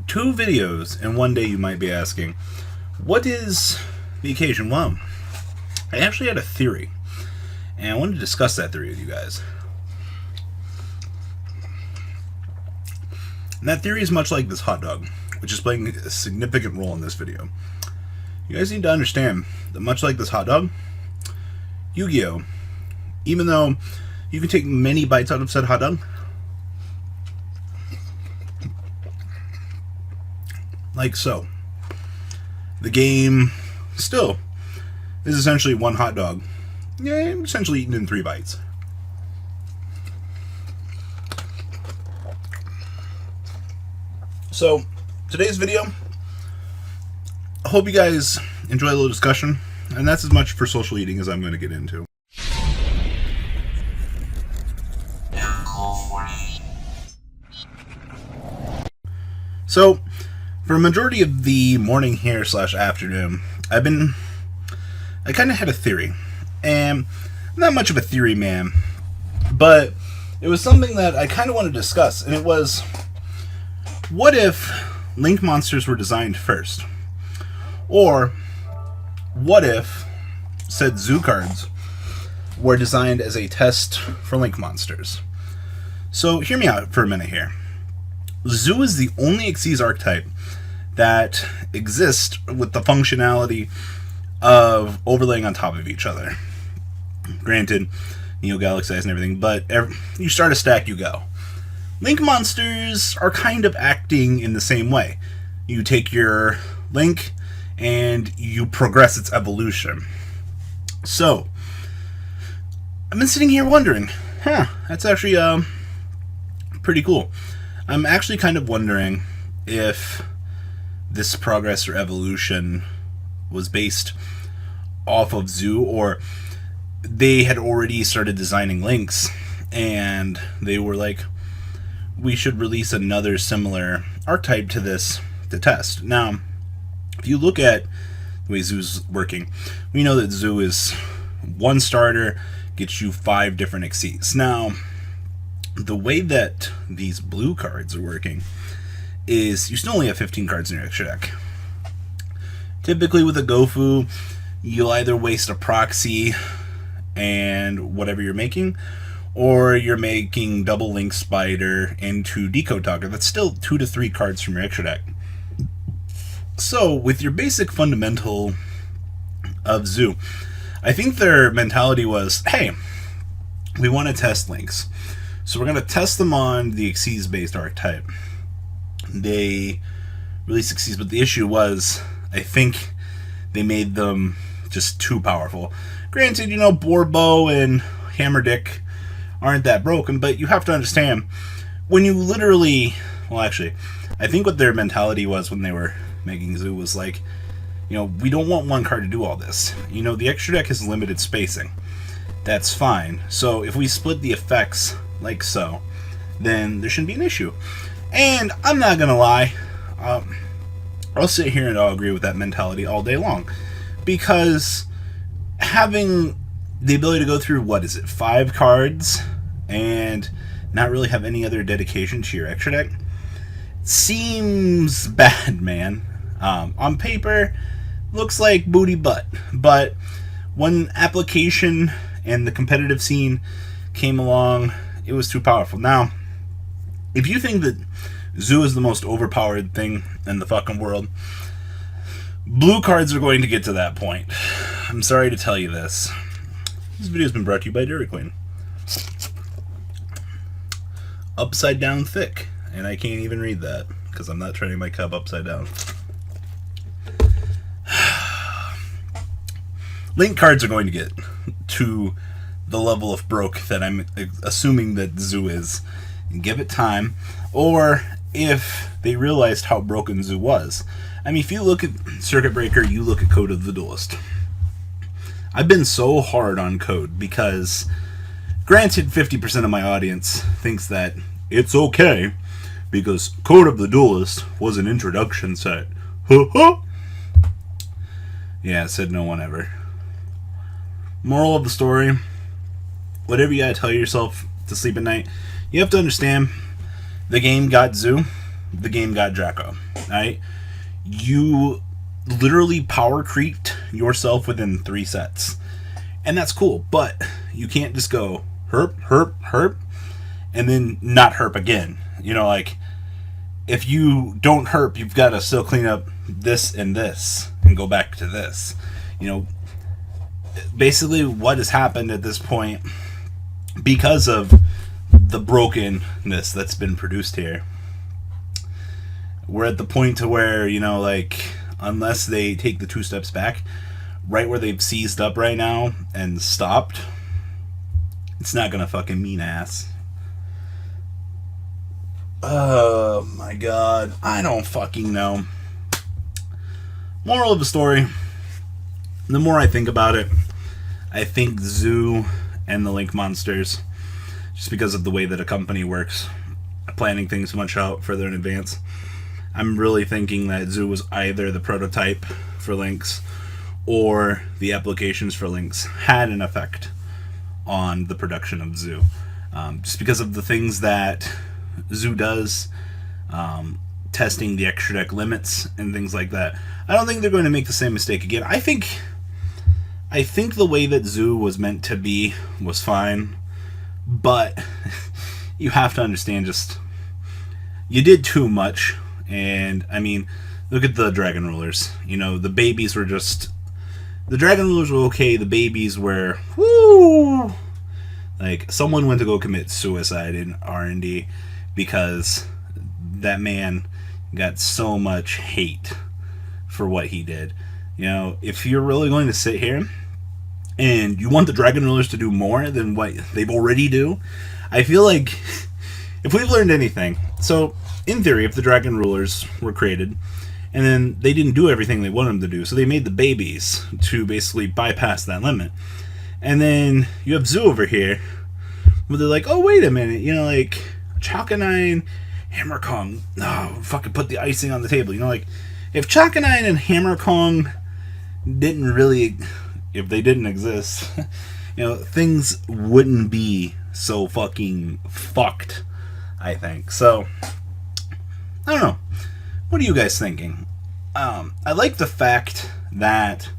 Two videos in one day, you might be asking. What is the occasion? Well, I actually had a theory, and I wanted to discuss that theory with you guys. And that theory is much like this hot dog, which is playing a significant role in this video. You guys need to understand that much like this hot dog, Yu-Gi-Oh!, even though you can take many bites out of said hot dog, like so, the game still is essentially one hot dog, essentially eaten in 3 bites. So, today's video, I hope you guys enjoy a little discussion, and that's as much for social eating as I'm going to get into. So, for a majority of the morning here / afternoon, I kind of had a theory, and I'm not much of a theory man, but it was something that I kind of wanted to discuss, and it was, what if Link monsters were designed first? Or, what if said Zoo cards were designed as a test for Link monsters? So, hear me out for a minute here. Zoo is the only Xyz archetype that exists with the functionality of overlaying on top of each other. Granted, Neo Galaxize and everything, but you start a stack, you go. Link monsters are kind of acting in the same way. You take your Link and you progress its evolution. So, I've been sitting here wondering, that's actually pretty cool. I'm actually kind of wondering if this progress or evolution was based off of Zoo, or they had already started designing Links and they were like, we should release another similar archetype to this to test. Now, if you look at the way Zoo's working, we know that Zoo is one starter, gets you 5 different Xyz. Now, the way that these blue cards are working is you still only have 15 cards in your extra deck. Typically with a Gofu, you'll either waste a proxy and whatever you're making, or you're making double Link Spider into Decode Talker. That's still 2 to 3 cards from your extra deck. So, with your basic fundamental of Zoo, I think their mentality was, hey, we want to test Links. So we're going to test them on the Xyz-based archetype. They released Xyz, but the issue was, I think they made them just too powerful. Granted, Borbo and Hammerdick aren't that broken, but you have to understand, when you literally, well actually, I think what their mentality was when they were making Zoo was like, we don't want one card to do all this. The extra deck has limited spacing. That's fine. So if we split the effects like so, then there shouldn't be an issue. And I'm not gonna lie, I'll sit here and I'll agree with that mentality all day long, because having the ability to go through, 5 cards, and not really have any other dedication to your extra deck, seems bad, man. On paper, looks like booty butt, but when application and the competitive scene came along, it was too powerful. Now, if you think that Zoo is the most overpowered thing in the fucking world, blue cards are going to get to that point. I'm sorry to tell you this. This video has been brought to you by Dairy Queen. Upside down thick. And I can't even read that because I'm not turning my cup upside down. Link cards are going to get to the level of broke that I'm assuming that Zoo is. Give it time. Or if they realized how broken Zoo was. I mean, if you look at Circuit Breaker, you look at Code of the Duelist. I've been so hard on Code because, granted, 50% of my audience thinks that it's okay because Code of the Duelist was an introduction set. Yeah, said no one ever. Moral of the story, whatever you gotta tell yourself to sleep at night, you have to understand the game got Zoo the game got Draco, right? You literally power creeped yourself within 3 sets. And that's cool, but you can't just go herp, herp, herp, and then not herp again. You know, like, if you don't herp, you've got to still clean up this and this and go back to this. You know, basically what has happened at this point, because of the brokenness that's been produced here, we're at the point to where, you know, like, unless they take the 2 steps back, right where they've seized up right now and stopped, it's not gonna fucking mean ass. Oh my god, I don't fucking know. Moral of the story, the more I think about it, I think Zoo and the Link Monsters, just because of the way that a company works, planning things much out further in advance, I'm really thinking that Zoo was either the prototype for Links or the applications for Links had an effect on the production of Zoo. Just because of the things that Zoo does, testing the extra deck limits and things like that. I don't think they're going to make the same mistake again. I think the way that Zoo was meant to be was fine, but you have to understand, just, you did too much. And I mean, look at the Dragon Rulers. You know, the babies were just, the Dragon Rulers were okay, the babies were, whoo! Like, someone went to go commit suicide in R&D because that man got so much hate for what he did. You know, if you're really going to sit here and you want the Dragon Rulers to do more than what they've already do, I feel like if we've learned anything, so in theory, if the Dragon Rulers were created and then they didn't do everything they wanted them to do, so they made the babies to basically bypass that limit. And then you have Zoo over here where they're like, oh, wait a minute, you know, like, Chalkanine, Hammer Kong, oh, fucking put the icing on the table. You know, like, if Chalkanine and Hammer Kong didn't really, if they didn't exist, you know, things wouldn't be so fucking fucked, I think. So, I don't know. What are you guys thinking? I like the fact that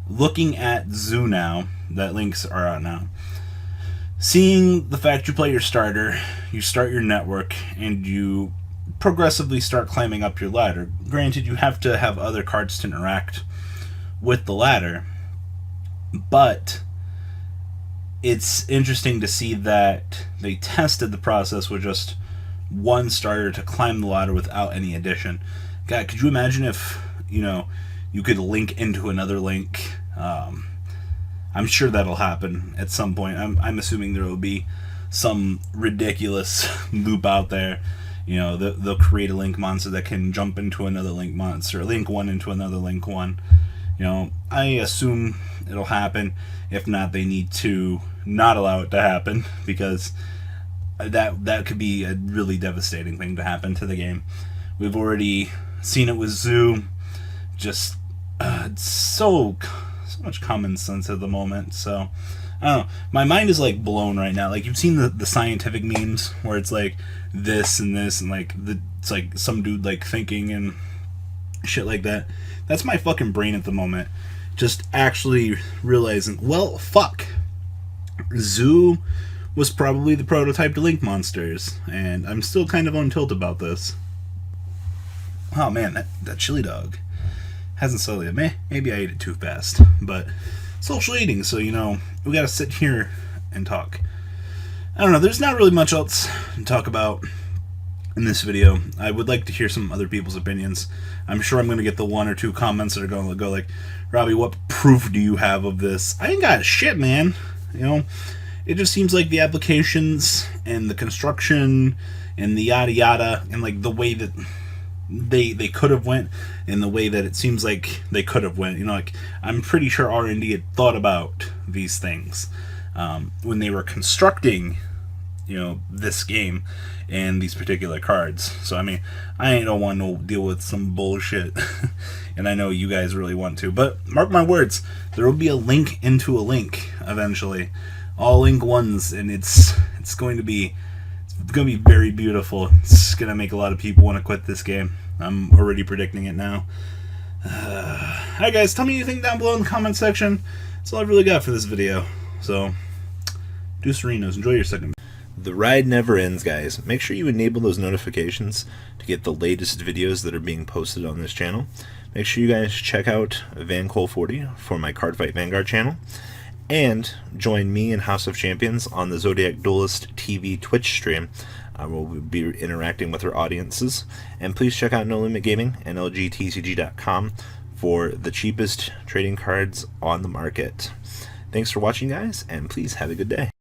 looking at Zoo now, that Links are out now, seeing the fact you play your starter, you start your network, and you progressively start climbing up your ladder. Granted, you have to have other cards to interact with the ladder, but it's interesting to see that they tested the process with just one starter to climb the ladder without any addition. God, could you imagine if, you know, you could link into another link? I'm sure that'll happen at some point. I'm assuming there will be some ridiculous loop out there. You know, they'll create a Link monster that can jump into another Link monster, Link 1 into another Link 1. You know, I assume it'll happen. If not, they need to not allow it to happen, because that could be a really devastating thing to happen to the game. We've already seen it with Zoo. Just so much common sense at the moment. So I don't know. My mind is like blown right now. Like, you've seen the scientific memes where it's like this and this and like it's like some dude like thinking and shit like that. That's my fucking brain at the moment. Just actually realizing, well, fuck. Zoo was probably the prototype to Link monsters, and I'm still kind of on tilt about this. Oh man, that chili dog hasn't settled yet. Maybe I ate it too fast, but social eating, so, you know, we gotta sit here and talk. I don't know, there's not really much else to talk about in this video. I would like to hear some other people's opinions. I'm sure I'm going to get the 1 or 2 comments that are going to go like, Robbie, what proof do you have of this? I ain't got shit, man. You know, it just seems like the applications and the construction and the yada yada and like the way that they could have went and the way that it seems like they could have went. You know, like, I'm pretty sure R&D had thought about these things when they were constructing, you know, this game and these particular cards. So, I mean, I don't want to deal with some bullshit, and I know you guys really want to, but mark my words, there will be a link into a link eventually. All Link 1s, and it's going to be going to be very beautiful. It's going to make a lot of people want to quit this game. I'm already predicting it now. Alright guys, tell me what you think down below in the comment section. That's all I've really got for this video. So, do Serenos. Enjoy your second. The ride never ends, guys. Make sure you enable those notifications to get the latest videos that are being posted on this channel. Make sure you guys check out VanCole40 for my Cardfight Vanguard channel. And join me and House of Champions on the Zoodiac Duelist TV Twitch stream. We'll be interacting with our audiences. And please check out No Limit Gaming and LGTCG.com for the cheapest trading cards on the market. Thanks for watching, guys, and please have a good day.